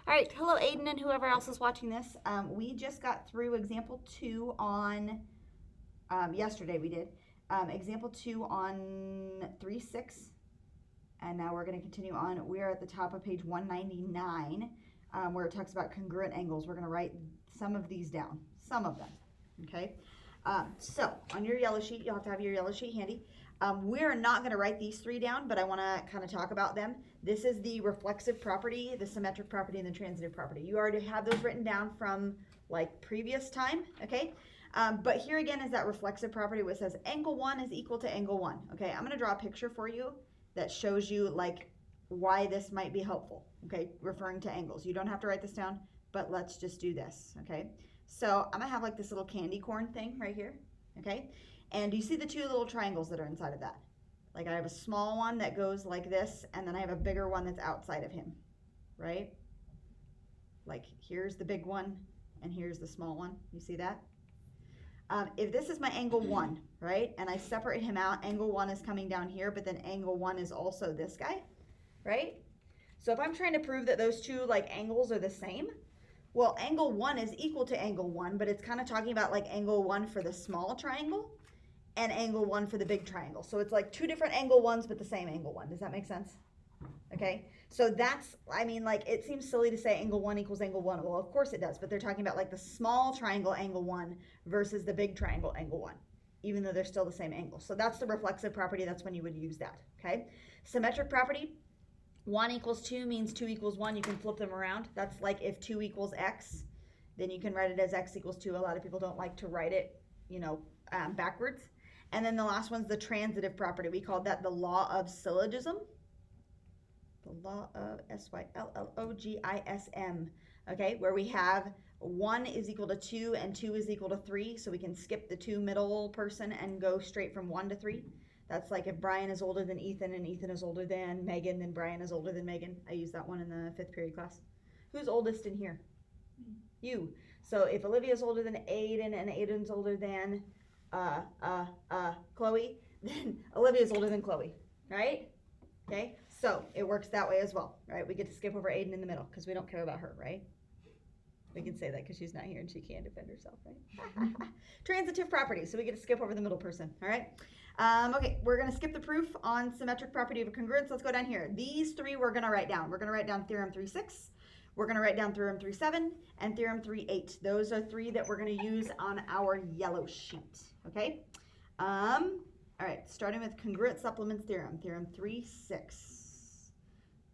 All right, hello Aiden and whoever else is watching this. We just got through example 2 on, yesterday we did, example 2 on 3-6, and now we're going to continue on. We're at the top of page 199, where it talks about congruent angles. We're going to write some of these down, some of them, okay? So on your yellow sheet, you'll have to have your yellow sheet handy. We're not going to write these 3 down, but I want to kind of talk about them. This is the reflexive property, the symmetric property, and the transitive property. You already have those written down from like previous time, okay? But here again is that reflexive property where it says angle 1 is equal to angle 1. Okay, I'm going to draw a picture for you that shows you like why this might be helpful, okay, referring to angles. You don't have to write this down, but let's just do this, okay? So I'm gonna have like this little candy corn thing right here, okay? And do you see the 2 little triangles that are inside of that? Like I have a small one that goes like this, and then I have a bigger one that's outside of him, right? Like here's the big one, and here's the small one. You see that? If this is my angle 1, right, and I separate him out, angle 1 is coming down here, but then angle 1 is also this guy, right? So if I'm trying to prove that those 2 like angles are the same, well, angle 1 is equal to angle 1, but it's kind of talking about like angle 1 for the small triangle and angle 1 for the big triangle. So it's like 2 different angle 1s, but the same angle 1. Does that make sense? Okay, so that's, I mean, like, it seems silly to say angle 1 equals angle 1. Well, of course it does, but they're talking about like the small triangle angle 1 versus the big triangle angle 1, even though they're still the same angle. So that's the reflexive property. That's when you would use that, okay? Symmetric property, 1 equals 2 means 2 equals 1. You can flip them around. That's like if 2 equals x, then you can write it as x equals 2. A lot of people don't like to write it, you know, backwards. And then the last one's the transitive property. We called that the law of syllogism. The law of syllogism, okay, where we have 1 is equal to 2 and 2 is equal to 3. So we can skip the 2 middle person and go straight from 1 to 3. That's like if Brian is older than Ethan and Ethan is older than Megan, then Brian is older than Megan. I used that one in the 5th period class. Who's oldest in here? You. So if Olivia is older than Aiden and Aiden's older than Chloe, then Olivia is older than Chloe, right? Okay, so it works that way as well, right? We get to skip over Aiden in the middle because we don't care about her, right? We can say that because she's not here and she can't defend herself, right? Transitive property, so we get to skip over the middle person, all right? Okay, we're going to skip the proof on symmetric property of congruence. Let's go down here. These 3 we're going to write down. We're going to write down theorem 3.6. We're going to write down theorem 3.7 and theorem 3.8. Those are 3 that we're going to use on our yellow sheet, okay? All right, starting with congruent supplements theorem, theorem 3.6.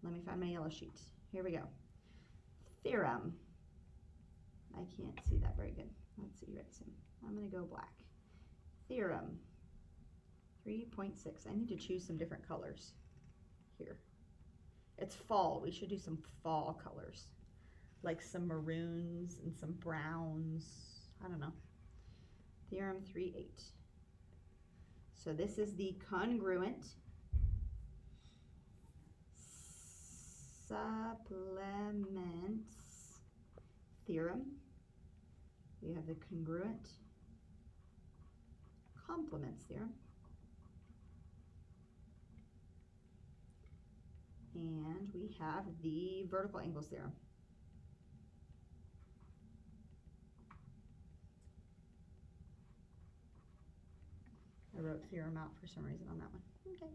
Let me find my yellow sheet. Here we go. Theorem. I can't see that very good. Let's see, right, so I'm going to go black. Theorem 3.6. I need to choose some different colors here. It's fall. We should do some fall colors, like some maroons and some browns. I don't know. Theorem 3.8. So this is the congruent supplements theorem. We have the congruent complements theorem. And we have the vertical angles theorem. I wrote theorem out for some reason on that one. Okay.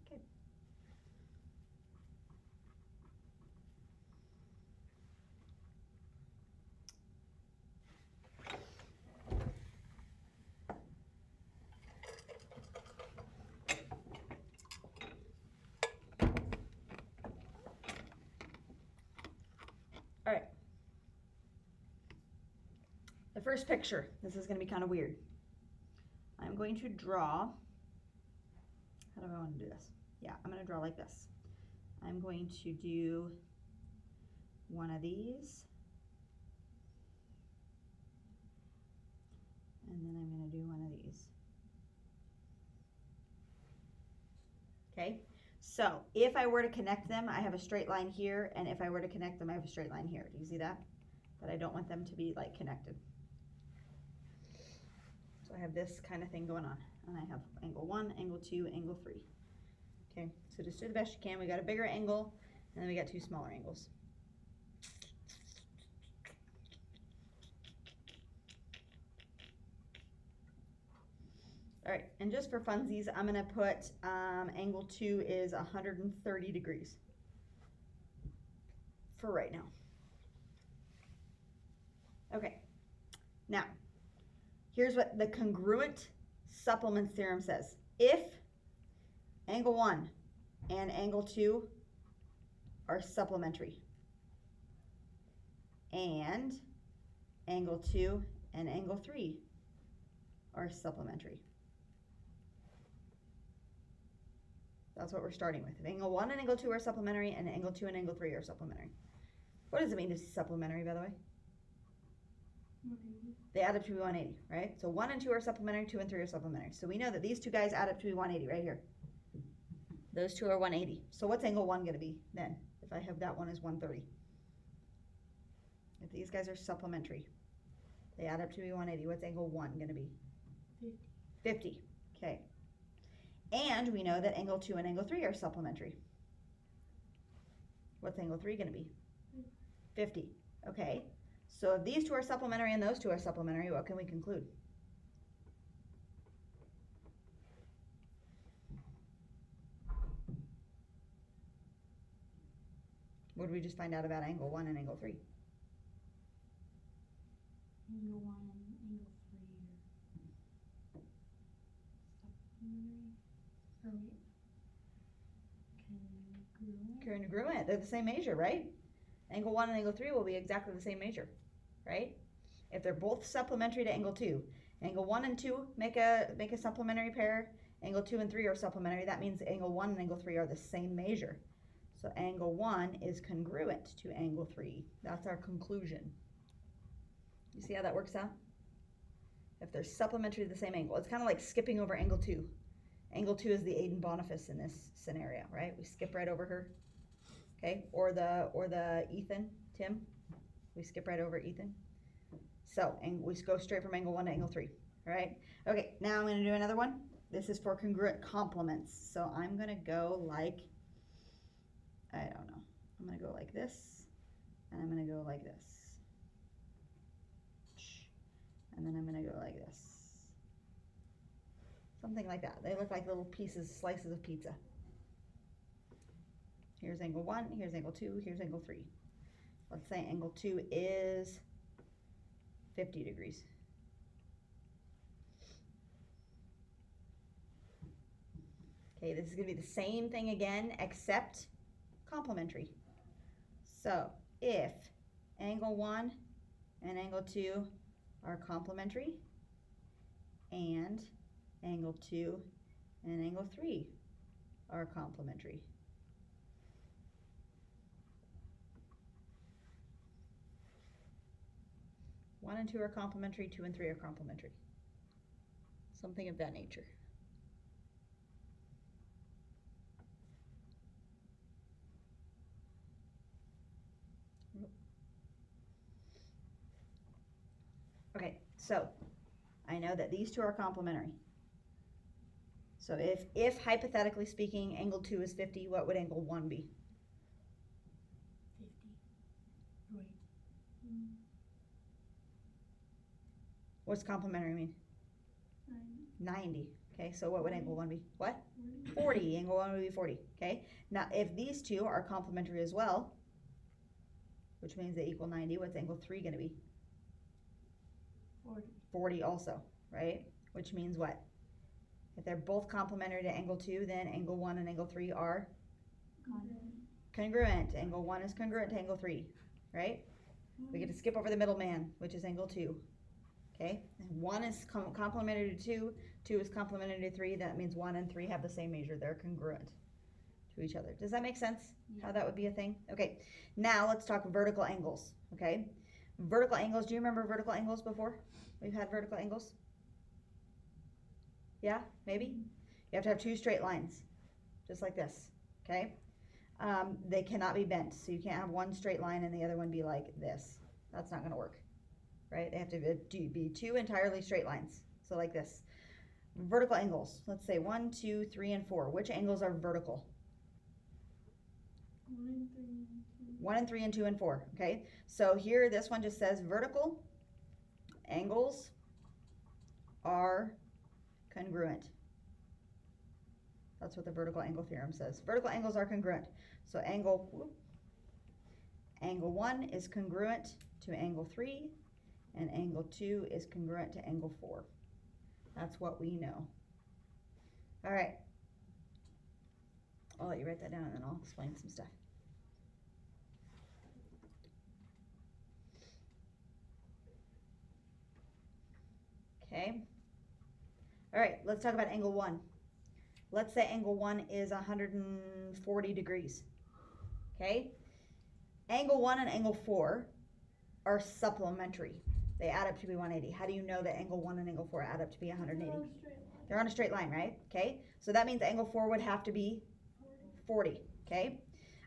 Okay. All right. The first picture, this is going to be kind of weird. I'm going to draw, how do I want to do this? Yeah, I'm going to draw like this. I'm going to do one of these, and then I'm going to do one of these. Okay, so if I were to connect them, I have a straight line here, and if I were to connect them, I have a straight line here. Do you see that? But I don't want them to be like connected. have this kind of thing going on. And I have angle 1, angle 2, angle 3. Okay, so just do the best you can. We got a bigger angle, and then we got 2 smaller angles. All right, and just for funsies, I'm gonna put angle 2 is 130 degrees for right now. Okay, now, here's what the congruent supplements theorem says. If angle 1 and angle 2 are supplementary, and angle 2 and angle 3 are supplementary. That's what we're starting with. If angle 1 and angle 2 are supplementary, and angle 2 and angle 3 are supplementary. What does it mean to be supplementary, by the way? 180. They add up to be 180, right? So 1 and 2 are supplementary, 2 and 3 are supplementary. So we know that these two guys add up to be 180 right here. Those two are 180. So what's angle 1 going to be then, if I have that one as 130? If these guys are supplementary, they add up to be 180. What's angle 1 going to be? 50. 50. Okay. And we know that angle 2 and angle 3 are supplementary. What's angle 3 going to be? 50. Okay. So if these two are supplementary and those two are supplementary, what can we conclude? What did we just find out about angle 1 and angle 3? Angle 1 and angle 3 are supplementary. Congruent. Congruent. They're the same measure, right? Angle 1 and angle 3 will be exactly the same measure, right? If they're both supplementary to angle 2, angle 1 and 2 make a supplementary pair. Angle 2 and 3 are supplementary. That means angle 1 and angle 3 are the same measure. So angle 1 is congruent to angle 3. That's our conclusion. You see how that works out? If they're supplementary to the same angle, it's kind of like skipping over angle 2. Angle 2 is the Aiden Boniface in this scenario, right? We skip right over her. Okay, or the Ethan, Tim. We skip right over Ethan. So, and we go straight from angle 1 to angle 3. All right. Okay, now I'm going to do another one. This is for congruent complements. So I'm going to go like, I don't know. I'm going to go like this, and I'm going to go like this. And then I'm going to go like this. Something like that. They look like little pieces, slices of pizza. Here's angle 1, here's angle 2, here's angle 3. Let's say angle 2 is 50 degrees. Okay, this is going to be the same thing again, except complementary. So, if angle 1 and angle 2 are complementary, and angle 2 and angle 3 are complementary. One and 2 are complementary, 2 and 3 are complementary. Something of that nature. Okay, so I know that these two are complementary. So if hypothetically speaking, angle 2 is 50, what would angle 1 be? 50. Right. What's complementary mean? 90. Okay, so what would angle 1 be? What? 40. Angle 1 would be 40. Okay, now if these two are complementary as well, which means they equal 90, what's angle 3 going to be? 40. 40 also, right? Which means what? If they're both complementary to angle 2, then angle 1 and angle 3 are congruent. Angle 1 is congruent to angle 3, right? We get to skip over the middleman, which is angle 2. Okay, and 1 is complementary to 2, 2 is complementary to 3. That means 1 and 3 have the same measure. They're congruent to each other. Does that make sense? Yeah. How that would be a thing? Okay, now let's talk vertical angles. Okay, vertical angles. Do you remember vertical angles before? We've had vertical angles. Yeah, maybe? You have to have 2 straight lines, just like this. Okay, they cannot be bent, so you can't have one straight line and the other one be like this. That's not going to work. Right? They have to be 2 entirely straight lines. So like this. Vertical angles. Let's say 1, 2, 3, and 4. Which angles are vertical? 1 and 3 and 2 and 4. Okay. So here, this one just says vertical angles are congruent. That's what the vertical angle theorem says. Vertical angles are congruent. So angle 1 is congruent to angle 3, and angle 2 is congruent to angle 4. That's what we know. All right. I'll let you write that down and then I'll explain some stuff. Okay. All right, let's talk about angle 1. Let's say angle 1 is 140 degrees. Okay? Angle 1 and angle 4 are supplementary. They add up to be 180. How do you know that angle 1 and angle 4 add up to be 180? They're on a straight line, right? Okay? So that means angle 4 would have to be 40. Okay?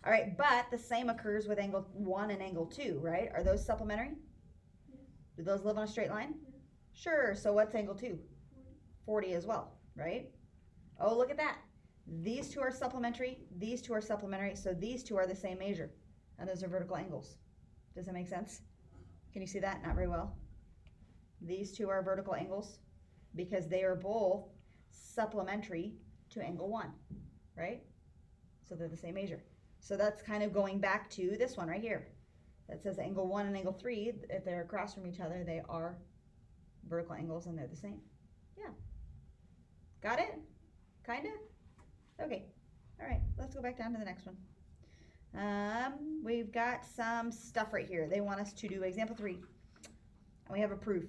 All right, but the same occurs with angle 1 and angle 2, right? Are those supplementary? Do those live on a straight line? Sure. So what's angle 2? 40 as well, right? Oh, look at that. These two are supplementary. These two are supplementary. So these two are the same measure. And those are vertical angles. Does that make sense? Can you see that? Not very well. These two are vertical angles because they are both supplementary to angle 1, right? So they're the same measure. So that's kind of going back to this one right here. That says angle 1 and angle 3, if they're across from each other, they are vertical angles and they're the same. Yeah. Got it? Kinda? Okay. All right, let's go back down to the next one. We've got some stuff right here. They want us to do example 3. And we have a proof.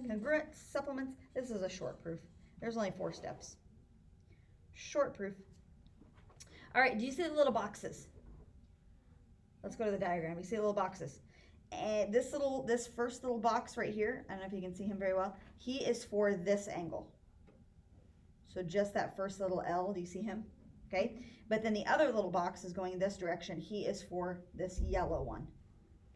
Congruent supplements. This is a short proof. There's only 4 steps. Short proof. All right, do you see the little boxes? Let's go to the diagram. You see the little boxes. And this first little box right here, I don't know if you can see him very well. He is for this angle. So just that first little L, do you see him? Okay. But then the other little box is going this direction. He is for this yellow one.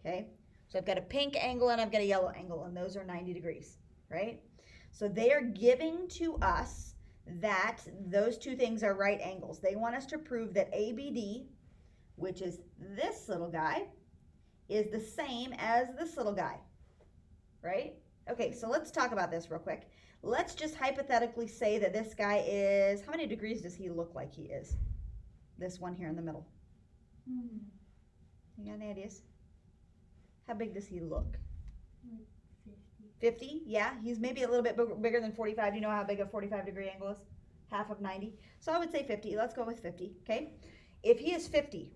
Okay. So I've got a pink angle and I've got a yellow angle, and those are 90 degrees, right? So they are giving to us that those two things are right angles. They want us to prove that ABD, which is this little guy, is the same as this little guy, right? Okay, so let's talk about this real quick. Let's just hypothetically say that this guy is, how many degrees does he look like he is? This one here in the middle. You got any ideas? How big does he look? 50? Yeah, he's maybe a little bit bigger than 45. Do you know how big a 45-degree angle is? Half of 90. So I would say 50. Let's go with 50, okay? If he is 50,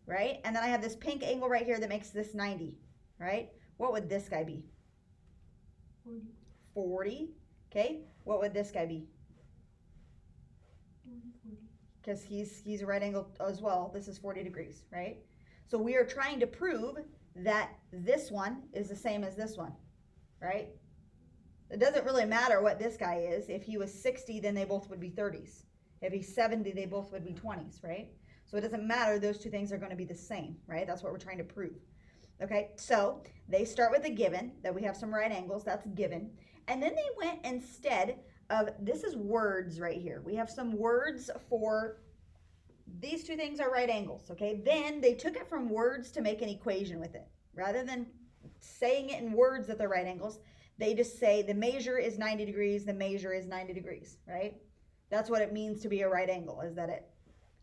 right? And then I have this pink angle right here that makes this 90, right? What would this guy be? 40. Okay. What would this guy be? 40. Because he's a right angle as well. This is 40 degrees, right? So we are trying to prove that this one is the same as this one, right? It doesn't really matter what this guy is. If he was 60, then they both would be 30s. If he's 70, they both would be 20s, right? So it doesn't matter. Those two things are going to be the same, right? That's what we're trying to prove. Okay, so they start with a given, that we have some right angles. That's given. And then they went instead of, this is words right here. We have some words for these two things are right angles, okay? Then they took it from words to make an equation with it. Rather than saying it in words that they're right angles, they just say the measure is 90 degrees, the measure is 90 degrees, right? That's what it means to be a right angle, is that it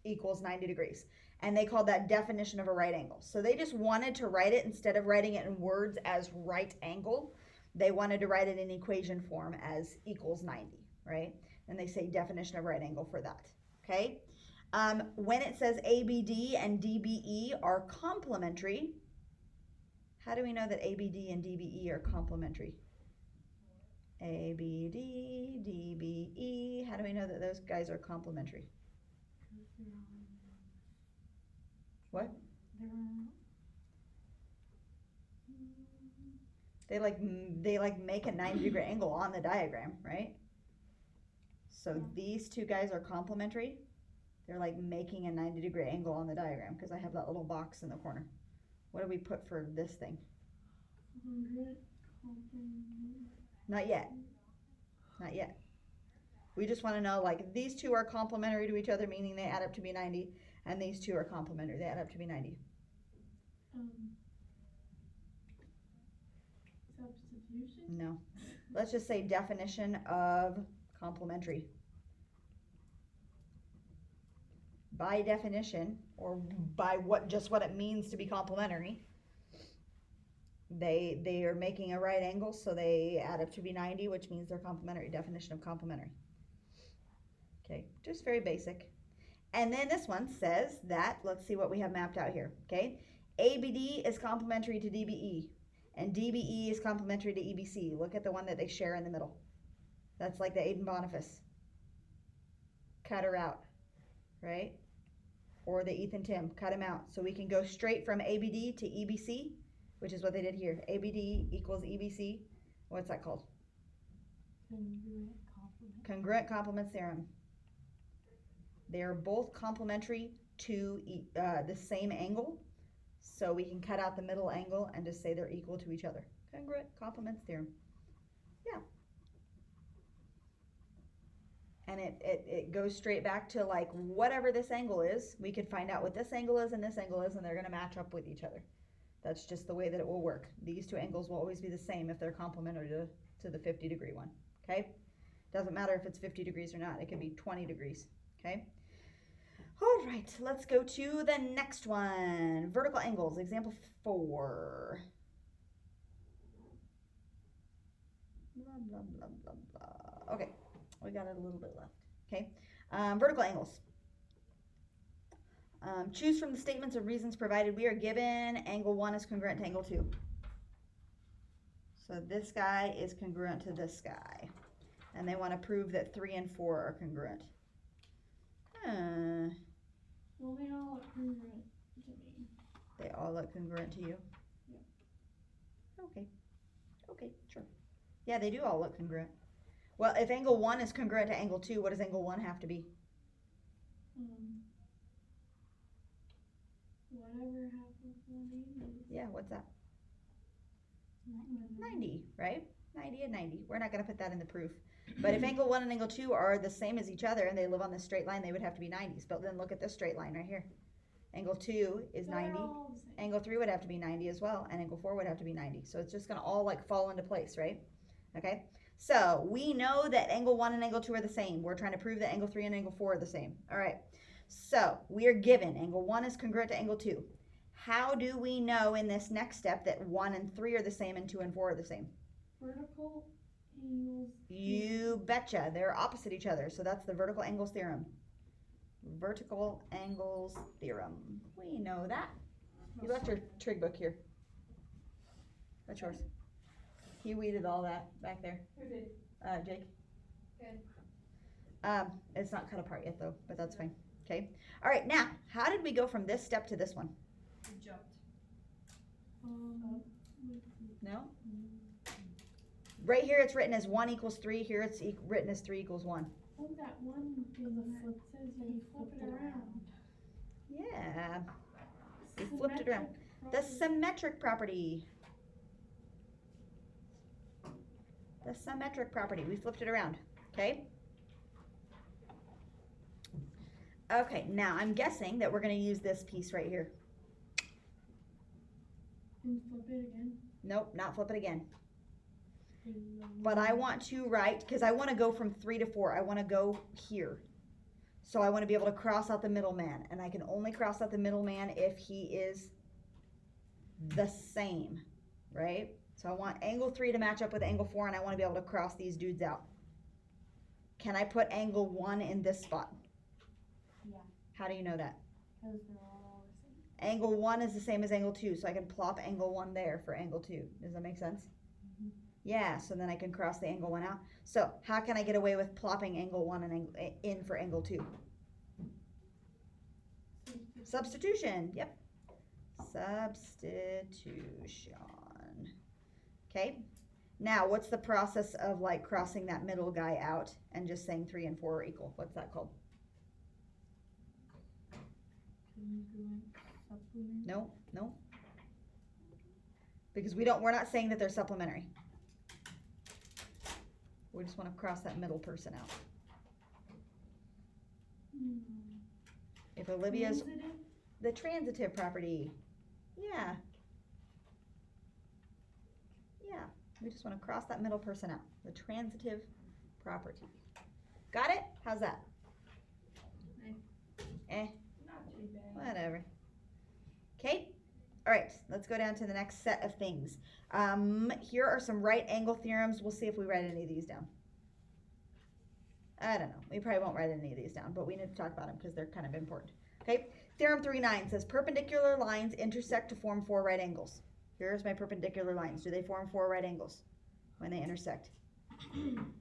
equals 90 degrees. And they called that definition of a right angle. So they just wanted to write it, instead of writing it in words as right angle, they wanted to write it in equation form as equals 90, right? And they say definition of right angle for that, okay? When it says ABD and DBE are complementary, how do we know that ABD and DBE are complementary? ABD, DBE, how do we know that those guys are complementary? What? They make a 90-degree angle on the diagram, right? So these two guys are complementary. They're like making a 90-degree angle on the diagram, because I have that little box in the corner. What do we put for this thing? 100. Not yet. Not yet. We just want to know, like, these two are complementary to each other, meaning they add up to be 90, and these two are complementary, they add up to be 90. Substitution? No. Let's just say definition of complementary. By definition, or by what it means to be complementary, they are making a right angle, so they add up to be 90, which means they're complementary. Definition of complementary. Okay, just very basic. And then this one says that, let's see what we have mapped out here, okay? ABD is complementary to DBE, and DBE is complementary to EBC. Look at the one that they share in the middle. That's like the Aiden Boniface. Cut her out, right? Or the Ethan Tim, cut him out. So we can go straight from ABD to EBC, which is what they did here. ABD equals EBC. What's that called? Congruent complement. Congruent complement theorem. They are both complementary to the same angle, so we can cut out the middle angle and just say they're equal to each other. Congruent complement theorem. Yeah. And it goes straight back to, like, whatever this angle is, we can find out what this angle is and this angle is, and they're going to match up with each other. That's just the way that it will work. These two angles will always be the same if they're complementary to the 50-degree one, okay? Doesn't matter if it's 50 degrees or not. It could be 20 degrees, okay? All right, let's go to the next one. Vertical angles, example 4. Blah, blah, blah, blah, blah. Okay, we got it a little bit left, okay? Vertical angles. Choose from the statements of reasons provided. We are given angle 1 is congruent to angle 2. So this guy is congruent to this guy. And they want to prove that 3 and 4 are congruent. Well, they all look congruent to me. They all look congruent to you? Yeah. Okay. Okay, sure. Yeah, they do all look congruent. Well, if angle 1 is congruent to angle 2, what does angle 1 have to be? Whatever half of 180 is. Yeah, what's that? 90, right? 90 and 90. We're not going to put that in the proof. But if angle 1 and angle 2 are the same as each other and they live on this straight line, they would have to be 90s. But then look at this straight line right here. Angle 2 is They're 90. all the same. Angle 3 would have to be 90 as well. And angle 4 would have to be 90. So it's just going to all, like, fall into place, right? Okay? So we know that angle 1 and angle 2 are the same. We're trying to prove that angle 3 and angle 4 are the same. All right. So we are given angle 1 is congruent to angle 2. How do we know in this next step that 1 and 3 are the same and 2 and 4 are the same? Vertical angles. You betcha. They're opposite each other. So that's the vertical angles theorem. Vertical angles theorem. We know that. You left your trig book here. That's yours. He weeded all that back there. Who did? Jake. Good. It's not cut apart yet though, but that's fine. Okay. All right. Now, how did we go from this step to this one? We jumped. No? Right here it's written as 1 equals 3. Here it's written as 3 equals 1. Oh, that one thing that says you flip it around. Yeah. We flipped it around. The symmetric property. The symmetric property. We flipped it around. Okay? Okay, now I'm guessing that we're going to use this piece right here. And flip it again. Nope, not flip it again. But I want to write, because I want to go from 3 to 4. I want to go here. So I want to be able to cross out the middleman. And I can only cross out the middleman if he is the same, right? So I want angle 3 to match up with angle 4, and I want to be able to cross these dudes out. Can I put angle 1 in this spot? Yeah. How do you know that? Because they're all the same. Angle 1 is the same as angle 2, so I can plop angle 1 there for angle 2. Does that make sense? Mm-hmm. Yeah, so then I can cross the angle 1 out. So how can I get away with plopping angle 1 and in for angle 2? Substitution. Yep. Substitution. Okay. Now, what's the process of, like, crossing that middle guy out and just saying 3 and 4 are equal? What's that called? Congruent supplement. No, no. Because we're not saying that they're supplementary. We just want to cross that middle person out. If Olivia's Transitive? the transitive property. Yeah. Yeah. We just want to cross that middle person out. The transitive property. Got it? How's that? Not too bad. Whatever. Okay. All right. Let's go down to the next set of things. Here are some right angle theorems. We'll see if we write any of these down. I don't know. We probably won't write any of these down, but we need to talk about them because they're kind of important. Okay. Theorem 3.9 says perpendicular lines intersect to form 4 right angles. Here's my perpendicular lines. Do they form 4 right angles when they intersect?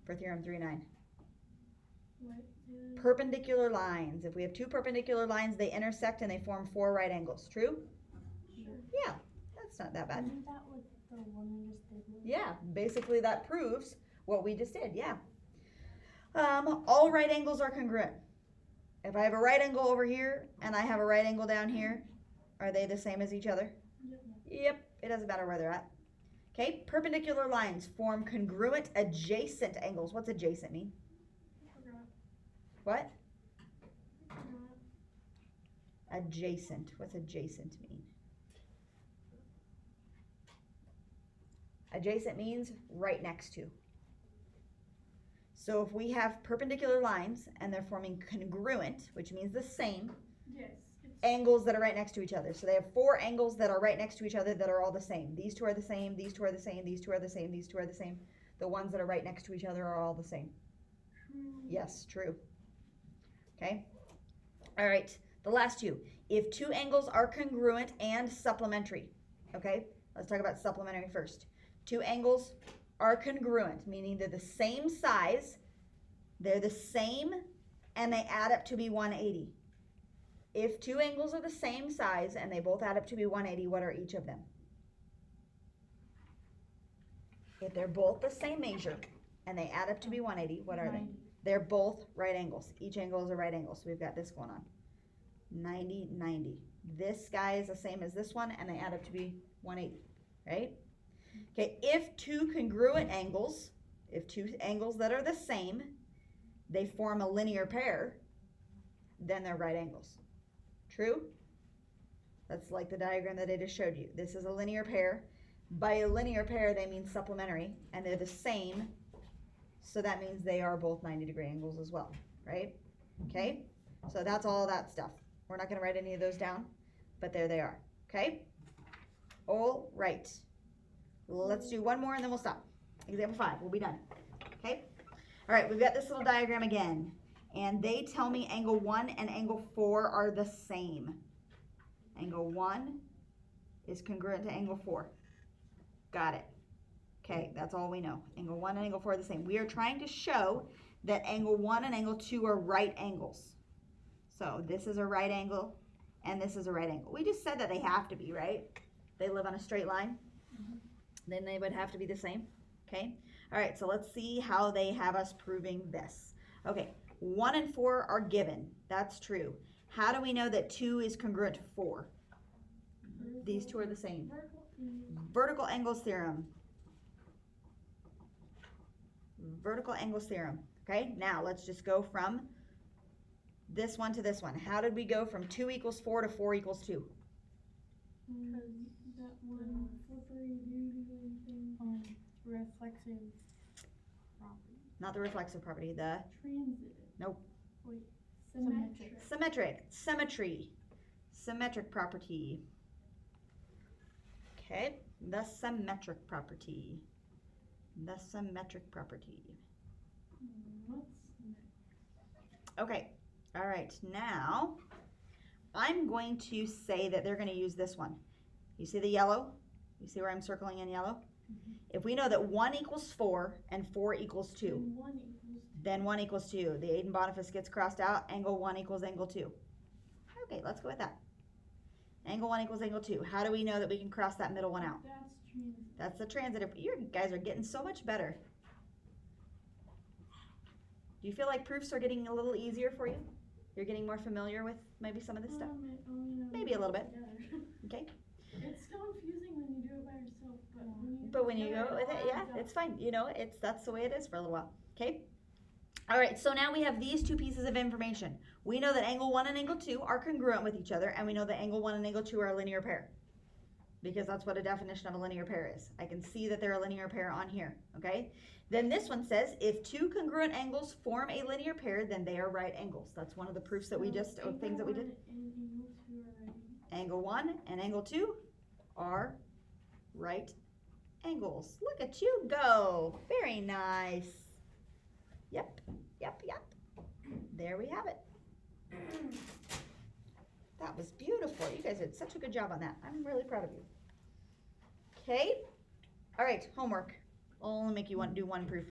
For theorem 3.9. What? Perpendicular lines. If we have 2 perpendicular lines, they intersect and they form 4 right angles. True? Sure. Yeah, that's not that bad. Isn't that what the one we just did? Yeah, basically that proves what we just did. Yeah. All right angles are congruent. If I have a right angle over here and I have a right angle down here, are they the same as each other? Yep. Yep, it doesn't matter where they're at. Okay, perpendicular lines form congruent adjacent angles. What's adjacent mean? Forgot. What? Forgot. Adjacent. What's adjacent mean? Adjacent means right next to. So if we have perpendicular lines and they're forming congruent, which means the same, Yes. It's angles that are right next to each other. So they have 4 angles that are right next to each other that are all the same. These 2 are the same, these 2 are the same, these 2 are the same, these 2 are the same. The ones that are right next to each other are all the same. true. Yes, true. Okay. All right. The last 2. If 2 angles are congruent and supplementary. Okay. Let's talk about supplementary first. 2 angles are congruent, meaning they're the same size, they're the same, and they add up to be 180. If 2 angles are the same size and they both add up to be 180, what are each of them? If they're both the same measure and they add up to be 180, what are they? 90. They're both right angles. Each angle is a right angle. So we've got this going on. 90, 90. This guy is the same as this one and they add up to be 180, right? Okay, if 2 congruent angles, if 2 angles that are the same, they form a linear pair, then they're right angles. True? That's like the diagram that I just showed you. This is a linear pair. By a linear pair, they mean supplementary, and they're the same, so that means they are both 90-degree angles as well, right? Okay? So that's all that stuff. We're not going to write any of those down, but there they are, okay? All right. Let's do one more and then we'll stop. Example 5, we'll be done, okay? All right, we've got this little diagram again, and they tell me angle 1 and angle 4 are the same. Angle 1 is congruent to angle 4. Got it. Okay, that's all we know. Angle 1 and angle 4 are the same. We are trying to show that angle 1 and angle 2 are right angles. So this is a right angle and this is a right angle. We just said that they have to be, right? They live on a straight line. Then they would have to be the same. Okay. All right, so let's see how they have us proving this. Okay, 1 and 4 are given. That's true. How do we know that 2 is congruent to 4? These 2 are the same. Vertical angles theorem. Vertical angles theorem. Okay, now let's just go from this one to this one. How did we go from 2 equals 4 to 4 equals 2? Because that one slippery duty thing. Reflexive property. Not the reflexive property, the Transitive. Nope. Wait. Symmetric. symmetric property. Okay, the symmetric property. The symmetric property. What's next? Okay, all right, now I'm going to say that they're going to use this one. You see the yellow? You see where I'm circling in yellow? If we know that 1 equals 4 and 4 equals 2, And 1 equals then 1 equals 2. The Aiden Boniface gets crossed out. Angle 1 equals angle 2. Okay, let's go with that. Angle 1 equals angle 2. How do we know that we can cross that middle one out? That's transitive. That's the transitive. You guys are getting so much better. Do you feel like proofs are getting a little easier for you? You're getting more familiar with maybe some of this stuff? Maybe a little bit. Together. Okay. It's confusing when you do it by yourself, but when you But when you Yeah, go with it, it yeah, lines up. it's fine. You know, that's the way it is for a little while. Okay. All right. So now we have these two pieces of information. We know that angle 1 and angle 2 are congruent with each other, and we know that angle 1 and angle 2 are a linear pair, because that's what a definition of a linear pair is. I can see that they're a linear pair on here. Okay. Then this one says if two congruent angles form a linear pair, then they are right angles. That's one of the proofs that we just, or things that we did. Angle 1 and angle 2 are right angles. Look at you go. Very nice. Yep. There we have it. That was beautiful. You guys did such a good job on that. I'm really proud of you. Okay. All right, homework. I'll only make you do one proof.